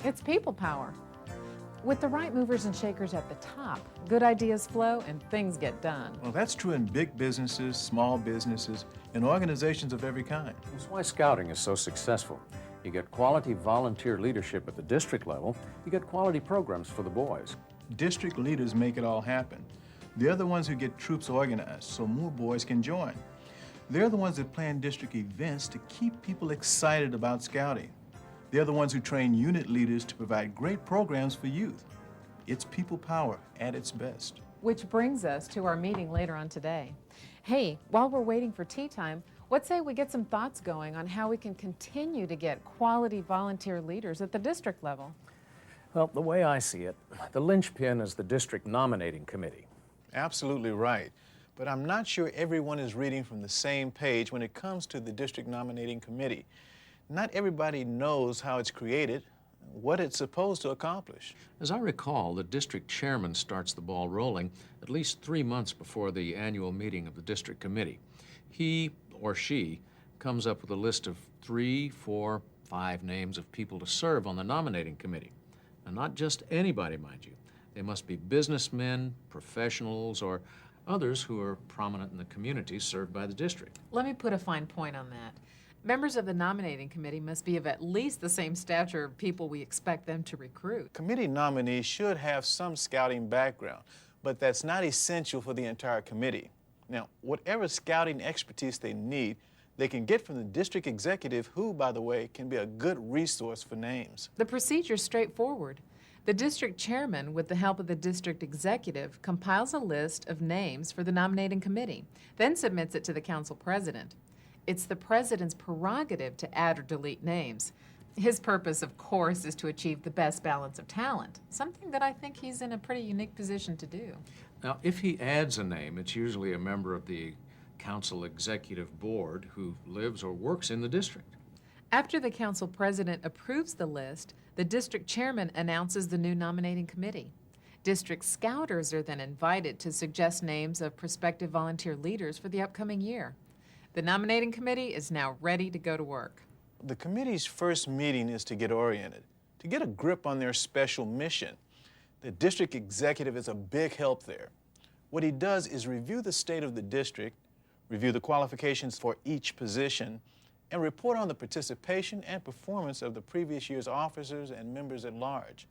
It's people power. With the right movers and shakers at the top, good ideas flow and things get done. Well, that's true in big businesses, small businesses, and organizations of every kind. That's why Scouting is so successful. You get quality volunteer leadership at the district level. You get quality programs for the boys. District leaders make it all happen. They're the ones who get troops organized so more boys can join. They're the ones that plan district events to keep people excited about Scouting. They're the ones who train unit leaders to provide great programs for youth. It's people power at its best. Which brings us to our meeting later on today. Hey, while we're waiting for tea time, what say we get some thoughts going on how we can continue to get quality volunteer leaders at the district level? Well, the way I see it, the linchpin is the district nominating committee. Absolutely right. But I'm not sure everyone is reading from the same page when it comes to the district nominating committee. Not everybody knows how it's created, what it's supposed to accomplish. As I recall, the district chairman starts the ball rolling at least 3 months before the annual meeting of the district committee. He or she comes up with a list of 3, 4, 5 names of people to serve on the nominating committee. And not just anybody, mind you. They must be businessmen, professionals, or others who are prominent in the communities served by the district. Let me put a fine point on that. Members of the nominating committee must be of at least the same stature of people we expect them to recruit. Committee nominees should have some Scouting background, but that's not essential for the entire committee. Now, whatever Scouting expertise they need, they can get from the district executive, who, by the way, can be a good resource for names. The procedure's straightforward. The district chairman, with the help of the district executive, compiles a list of names for the nominating committee, then submits it to the council president. It's the president's prerogative to add or delete names. His purpose, of course, is to achieve the best balance of talent, something that I think he's in a pretty unique position to do. Now, if he adds a name, it's usually a member of the council executive board who lives or works in the district. After the council president approves the list, the district chairman announces the new nominating committee. District scouters are then invited to suggest names of prospective volunteer leaders for the upcoming year. The nominating committee is now ready to go to work. The committee's first meeting is to get oriented, to get a grip on their special mission. The district executive is a big help there. What he does is review the state of the district, review the qualifications for each position, and report on the participation and performance of the previous year's officers and members at large.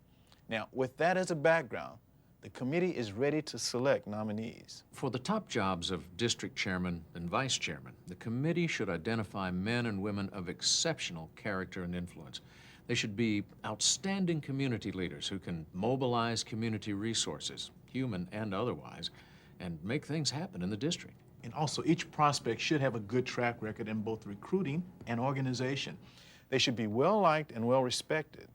Now, with that as a background, the committee is ready to select nominees. For the top jobs of district chairman and vice chairman, the committee should identify men and women of exceptional character and influence. They should be outstanding community leaders who can mobilize community resources, human and otherwise, and make things happen in the district. And also, each prospect should have a good track record in both recruiting and organization. They should be well-liked and well-respected.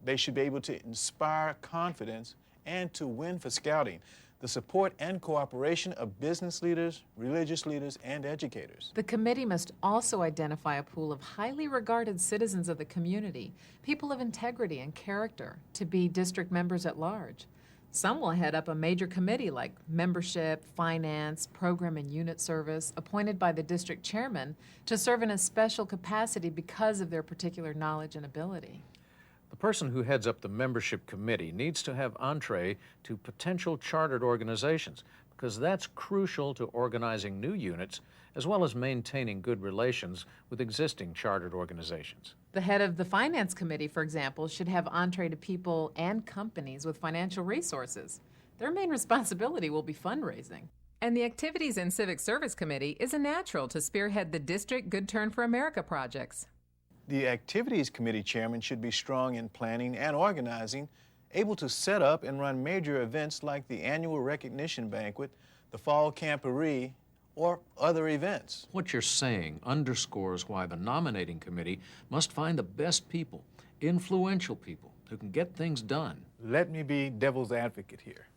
They should be able to inspire confidence and to win for Scouting, the support and cooperation of business leaders, religious leaders, and educators. The committee must also identify a pool of highly regarded citizens of the community, people of integrity and character, to be district members at large. Some will head up a major committee like membership, finance, program and unit service, appointed by the district chairman to serve in a special capacity because of their particular knowledge and ability. The person who heads up the membership committee needs to have entree to potential chartered organizations, because that's crucial to organizing new units as well as maintaining good relations with existing chartered organizations. The head of the finance committee, for example, should have entree to people and companies with financial resources. Their main responsibility will be fundraising. And the Activities and Civic Service Committee is a natural to spearhead the district Good Turn for America projects. The Activities Committee chairman should be strong in planning and organizing, able to set up and run major events like the annual recognition banquet, the fall camporee, or other events. What you're saying underscores why the nominating committee must find the best people, influential people, who can get things done. Let me be devil's advocate here.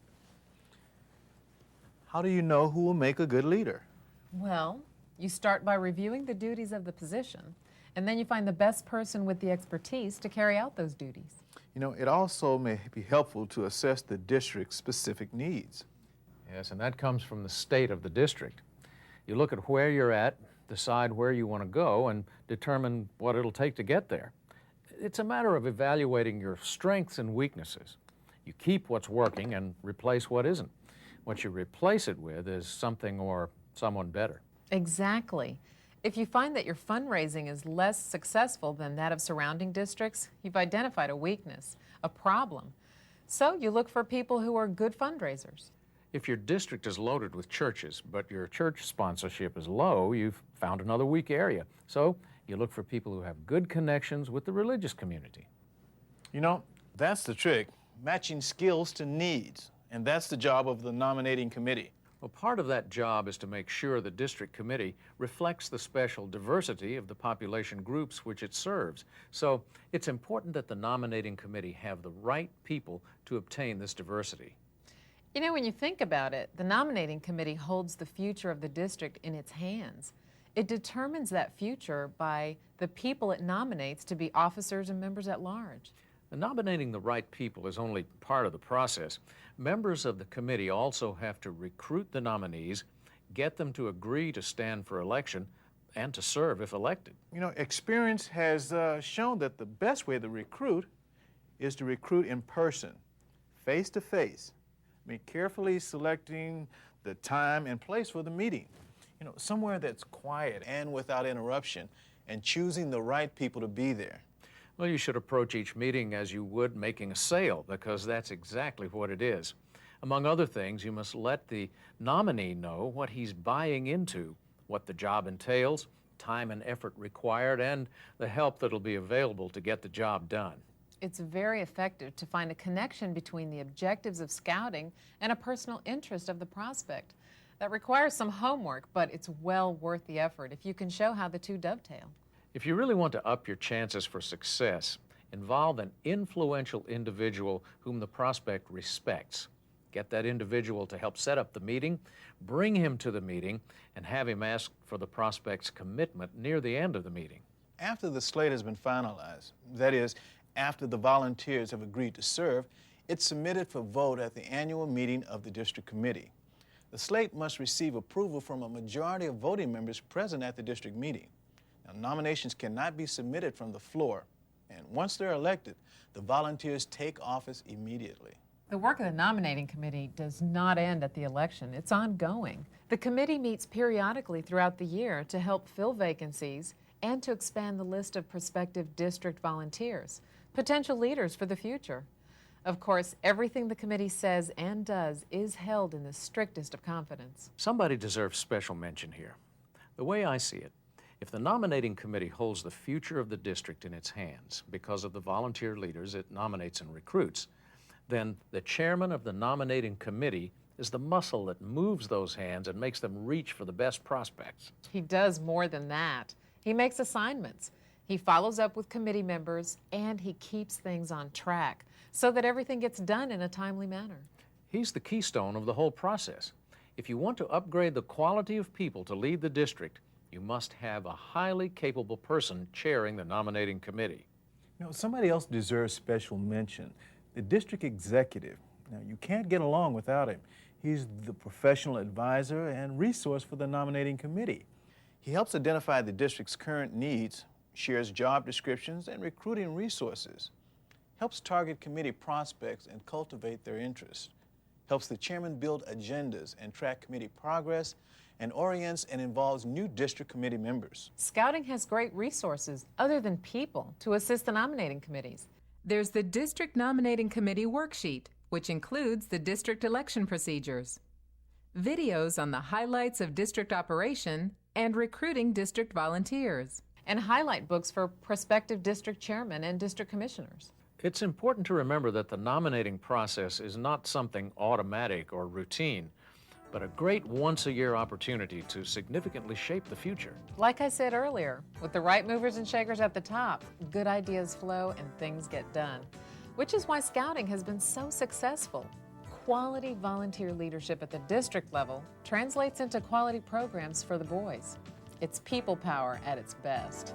How do you know who will make a good leader? Well, you start by reviewing the duties of the position, and then you find the best person with the expertise to carry out those duties. You know, it also may be helpful to assess the district's specific needs. Yes, and that comes from the state of the district. You look at where you're at, decide where you want to go, and determine what it'll take to get there. It's a matter of evaluating your strengths and weaknesses. You keep what's working and replace what isn't. What you replace it with is something or someone better. Exactly. If you find that your fundraising is less successful than that of surrounding districts, you've identified a weakness, a problem. So you look for people who are good fundraisers. If your district is loaded with churches, but your church sponsorship is low, you've found another weak area. So you look for people who have good connections with the religious community. You know, that's the trick, matching skills to needs. And that's the job of the nominating committee. Well, part of that job is to make sure the district committee reflects the special diversity of the population groups which it serves. So it's important that the nominating committee have the right people to obtain this diversity. You know, when you think about it, the nominating committee holds the future of the district in its hands. It determines that future by the people it nominates to be officers and members at large. Nominating the right people is only part of the process. Members of the committee also have to recruit the nominees, get them to agree to stand for election, and to serve if elected. You know, experience has shown that the best way to recruit is to recruit in person, face to face. I mean, carefully selecting the time and place for the meeting. You know, somewhere that's quiet and without interruption, and choosing the right people to be there. Well, you should approach each meeting as you would making a sale, because that's exactly what it is. Among other things, you must let the nominee know what he's buying into, what the job entails, time and effort required, and the help that'll be available to get the job done. It's very effective to find a connection between the objectives of scouting and a personal interest of the prospect. That requires some homework, but it's well worth the effort if you can show how the two dovetail. If you really want to up your chances for success, involve an influential individual whom the prospect respects. Get that individual to help set up the meeting, bring him to the meeting, and have him ask for the prospect's commitment near the end of the meeting. After the slate has been finalized, that is, after the volunteers have agreed to serve, it's submitted for vote at the annual meeting of the district committee. The slate must receive approval from a majority of voting members present at the district meeting. Now, nominations cannot be submitted from the floor, and once they're elected, the volunteers take office immediately. The work of the nominating committee does not end at the election. It's ongoing. The committee meets periodically throughout the year to help fill vacancies and to expand the list of prospective district volunteers, potential leaders for the future. Of course, everything the committee says and does is held in the strictest of confidence. Somebody deserves special mention here. The way I see it, if the nominating committee holds the future of the district in its hands because of the volunteer leaders it nominates and recruits, then the chairman of the nominating committee is the muscle that moves those hands and makes them reach for the best prospects. He does more than that. He makes assignments. He follows up with committee members, and he keeps things on track so that everything gets done in a timely manner. He's the keystone of the whole process. If you want to upgrade the quality of people to lead the district, you must have a highly capable person chairing the nominating committee. You know, somebody else deserves special mention. The district executive. Now, you can't get along without him. He's the professional advisor and resource for the nominating committee. He helps identify the district's current needs, shares job descriptions and recruiting resources, helps target committee prospects and cultivate their interest, helps the chairman build agendas and track committee progress, and orients and involves new district committee members. Scouting has great resources other than people to assist the nominating committees. There's the District Nominating Committee worksheet, which includes the district election procedures, videos on the highlights of district operation, and recruiting district volunteers, and highlight books for prospective district chairmen and district commissioners. It's important to remember that the nominating process is not something automatic or routine, but a great once-a-year opportunity to significantly shape the future. Like I said earlier, with the right movers and shakers at the top, good ideas flow and things get done, which is why Scouting has been so successful. Quality volunteer leadership at the district level translates into quality programs for the boys. It's people power at its best.